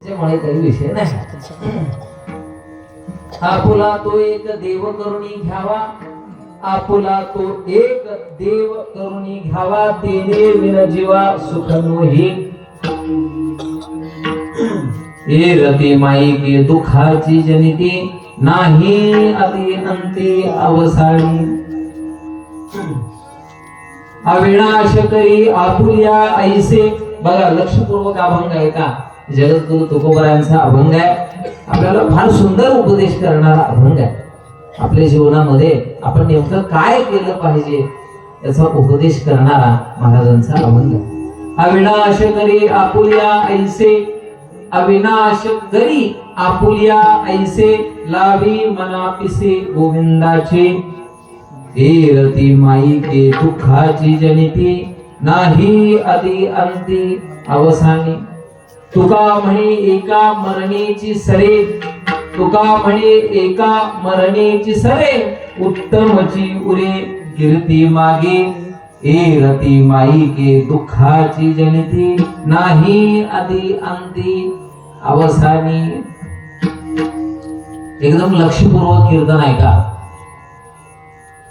त्यामुळे काही विषय नाही. आपुला तो एक देव करुणी घ्यावा, आपुला तो एक देव करुणी घ्यावा, तेने विन जीवा सुख नोही. ए रती माई के दुखाची जनिती, नाही अति अंती अवसानी. अविनाश करी आपुल्या ऐसे. बघा लक्षपूर्वक अभंग आहे का, जगद्गुरु तुकोबरायांचा अभंग आहे. आपल्याला फार सुंदर उपदेश करणारा अभंग आहे. आपल्या जीवनामध्ये आपण नेमकं काय केलं पाहिजे याचा उपदेश करणारा महाराजांचा अभंग आहे. अविनाश करी आपुल्या ऐसे, अविनाश करी आपुल्या ऐसे, लावी मनापिसे गोविंदाचे. हे रती माई के दुःखाची जनिती, नाही अति अंती अवसानी. तुका म्हणे एका मरणेची सरे, तुका म्हणे एका मरणेची सरे, उत्तमची उरे कीर्ती मागे. ए रती माई के दुःखाची जनिती, नाही अति अंती अवसानी. एकदम लक्षपूर्वक कीर्तन आहे का.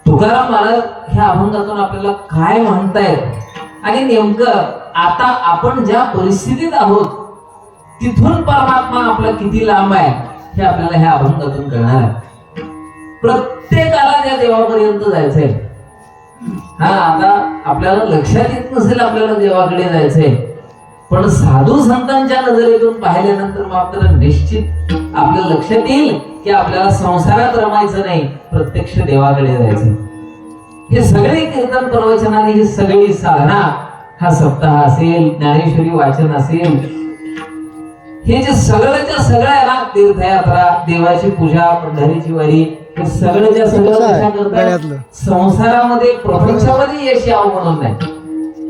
तुकाराम महाराज ह्या अभंगातून आपल्याला काय म्हणतायत आणि नेमकं आता आपण ज्या परिस्थितीत आहोत तिथून परमात्मा आपला किती लांब आहे हे आपल्याला ह्या अभंगातून कळणार आहे. प्रत्येकाला त्या देवापर्यंत जायचंय. हा आता आपल्याला लक्षात येत नसेल आपल्याला देवाकडे जायचंय, पण साधू संतांच्या नजरेतून पाहिल्यानंतर मात्र निश्चित आपल्या लक्षात येईल की आपल्याला संसारात रमायचं नाही, प्रत्यक्ष देवाकडे जायचं. हे सगळे कीर्तन प्रवचन आणि ही सगळी साधना, हा सप्ताह असेल, ज्ञानेश्वरी वाचन असेल, हे जे सगळ्याच्या सगळ्या तीर्थयात्रा, देवाची पूजा, पंढरीची वारी, हे सगळ्याच्या सगळं कशा करतात, संसारामध्ये प्रपंचामध्ये यश यावं म्हणून नाही.